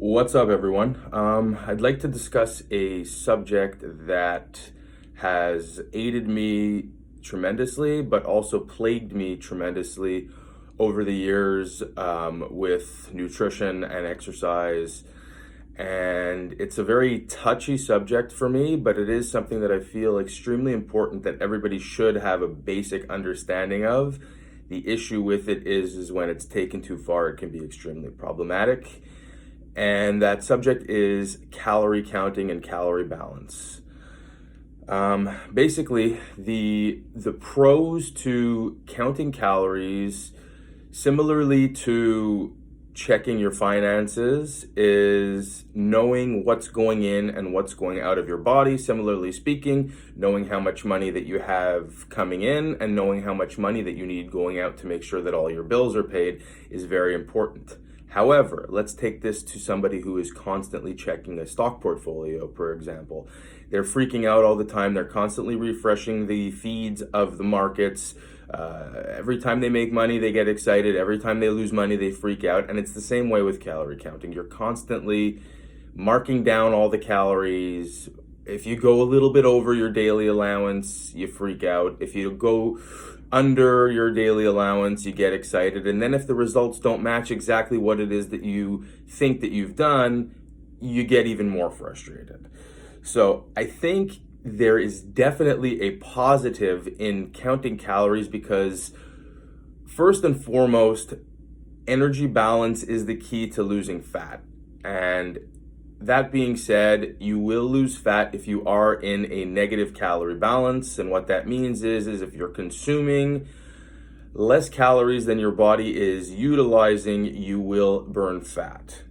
What's up, everyone? I'd like to discuss a subject that has aided me tremendously, but also plagued me tremendously over the years with nutrition and exercise. And it's a very touchy subject for me, but it is something that I feel extremely important that everybody should have a basic understanding of. The issue with it is when it's taken too far, it can be extremely problematic. And that subject is calorie counting and calorie balance. Basically, the pros to counting calories, similarly to checking your finances, is knowing what's going in and what's going out of your body. Similarly speaking, knowing how much money that you have coming in and knowing how much money that you need going out to make sure that all your bills are paid is very important. However, let's take this to somebody who is constantly checking a stock portfolio, for example. They're freaking out all the time. They're constantly refreshing the feeds of the markets. Every time they make money, they get excited. Every time they lose money, they freak out. And it's the same way with calorie counting. You're constantly marking down all the calories. If you go a little bit over your daily allowance, you freak out. If you go under your daily allowance, you get excited. And then if the results don't match exactly what it is that you think that you've done, you get even more frustrated. So I think there is definitely a positive in counting calories because, first and foremost, energy balance is the key to losing fat. And that being said, you will lose fat if you are in a negative calorie balance. And what that means is if you're consuming less calories than your body is utilizing, you will burn fat.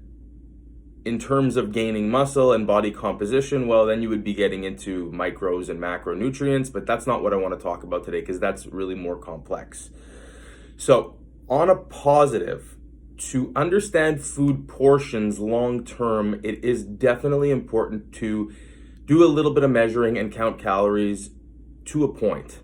In terms of gaining muscle and body composition, well, then you would be getting into micros and macronutrients, but that's not what I want to talk about today because that's really more complex. So, on a positive, to understand food portions long term, it is definitely important to do a little bit of measuring and count calories to a point.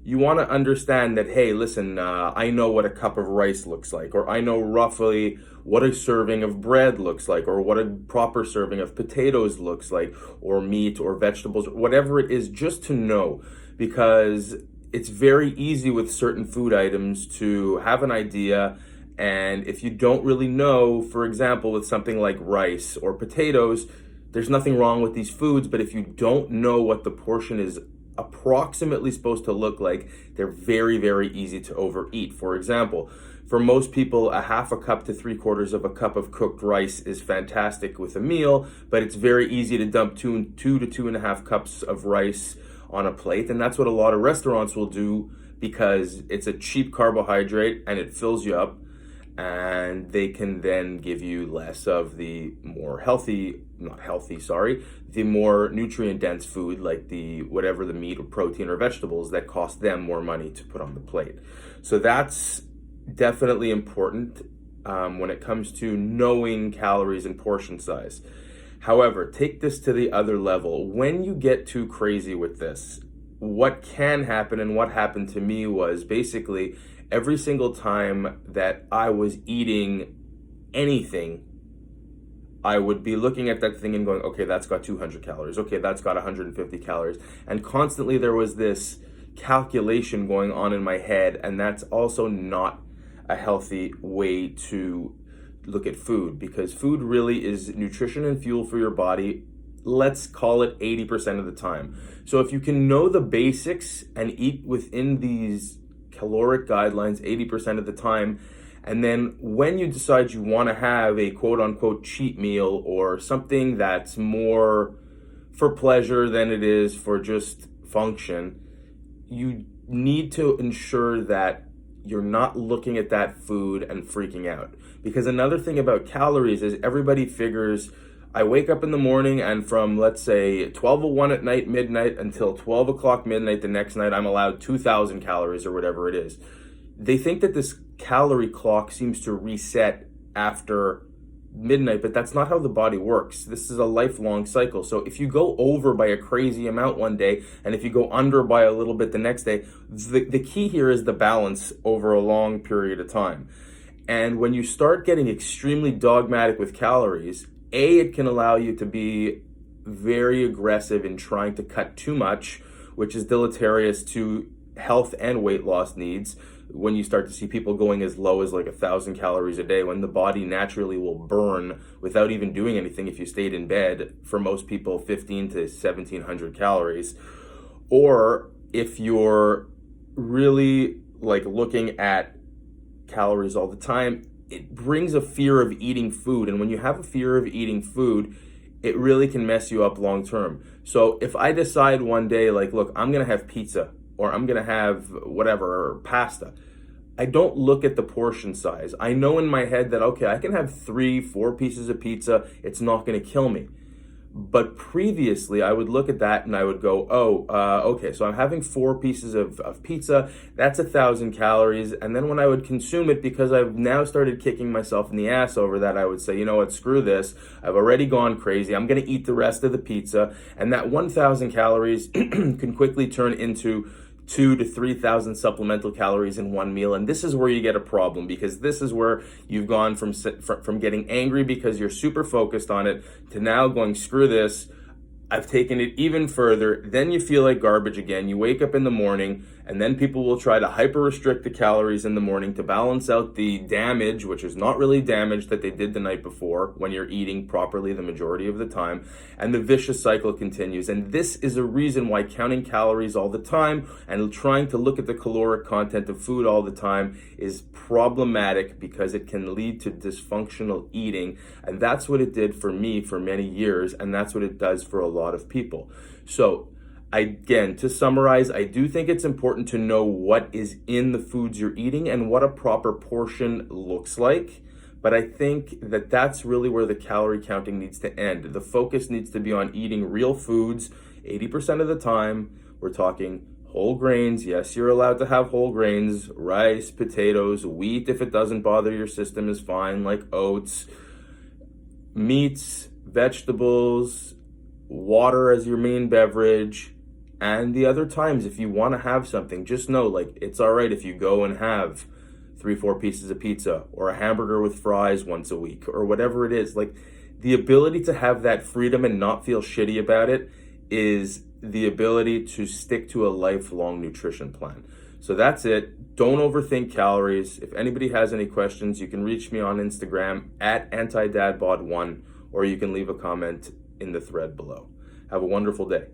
You want to understand that, hey, listen, I know what a cup of rice looks like, or I know roughly what a serving of bread looks like, or what a proper serving of potatoes looks like, or meat or vegetables, whatever it is, just to know, because it's very easy with certain food items to have an idea. And if you don't really know, for example, with something like rice or potatoes, there's nothing wrong with these foods, but if you don't know what the portion is approximately supposed to look like, they're very, very easy to overeat. For example, for most people, a half a cup to 3/4 of a cup of cooked rice is fantastic with a meal, but it's very easy to dump 2 to 2.5 cups of rice on a plate. And that's what a lot of restaurants will do because it's a cheap carbohydrate and it fills you up. And they can then give you less of the more the more nutrient dense food like the whatever the meat or protein or vegetables that cost them more money to put on the plate. So that's definitely important when it comes to knowing calories and portion size. However, take this to the other level. When you get too crazy with this, what can happen and what happened to me was basically every single time that I was eating anything, I would be looking at that thing and going, okay, that's got 200 calories. Okay, that's got 150 calories. And constantly there was this calculation going on in my head, and that's also not a healthy way to look at food, because food really is nutrition and fuel for your body. Let's call it 80% of the time. So if you can know the basics and eat within these caloric guidelines 80% of the time, and then when you decide you want to have a quote unquote cheat meal or something that's more for pleasure than it is for just function, you need to ensure that you're not looking at that food and freaking out. Because another thing about calories is everybody figures, I wake up in the morning and from, let's say, 12:01 at night, midnight, until 12 o'clock midnight the next night, I'm allowed 2,000 calories or whatever it is. They think that this calorie clock seems to reset after midnight, but that's not how the body works. This is a lifelong cycle. So if you go over by a crazy amount one day, and if you go under by a little bit the next day, the key here is the balance over a long period of time. And when you start getting extremely dogmatic with calories, it can allow you to be very aggressive in trying to cut too much, which is deleterious to health and weight loss needs. When you start to see people going as low as like 1,000 calories a day, when the body naturally will burn without even doing anything, if you stayed in bed, for most people 15 to 1,700 calories. Or if you're really like looking at calories all the time, it brings a fear of eating food. And when you have a fear of eating food, it really can mess you up long term. So if I decide one day, like, look, I'm gonna have pizza, or I'm gonna have whatever, or pasta, I don't look at the portion size. I know in my head that, okay, I can have 3, 4 pieces of pizza, it's not gonna kill me. But previously, I would look at that and I would go, okay, so I'm having 4 pieces of pizza, that's 1,000 calories. And then when I would consume it, because I've now started kicking myself in the ass over that, I would say, you know what, screw this. I've already gone crazy. I'm gonna eat the rest of the pizza. And that 1,000 calories can quickly turn into 2,000 to 3,000 supplemental calories in one meal. And this is where you get a problem, because this is where you've gone from getting angry because you're super focused on it to now going, screw this, I've taken it even further. Then you feel like garbage again. You wake up in the morning, and then people will try to hyper restrict the calories in the morning to balance out the damage, which is not really damage, that they did the night before when you're eating properly the majority of the time. And the vicious cycle continues. And this is a reason why counting calories all the time and trying to look at the caloric content of food all the time is problematic, because it can lead to dysfunctional eating. And that's what it did for me for many years. And that's what it does for a lot of people. So again, to summarize, I do think it's important to know what is in the foods you're eating and what a proper portion looks like. But I think that that's really where the calorie counting needs to end. The focus needs to be on eating real foods 80% of the time. We're talking whole grains. Yes, you're allowed to have whole grains, rice, potatoes, wheat if it doesn't bother your system is fine, like oats, meats, vegetables, water as your main beverage. And the other times, if you want to have something, just know, like, it's all right if you go and have 3, 4 pieces of pizza or a hamburger with fries once a week or whatever it is. Like, the ability to have that freedom and not feel shitty about it is the ability to stick to a lifelong nutrition plan. So that's it. Don't overthink calories. If anybody has any questions, you can reach me on Instagram at Anti-Dadbod1, or you can leave a comment in the thread below. Have a wonderful day.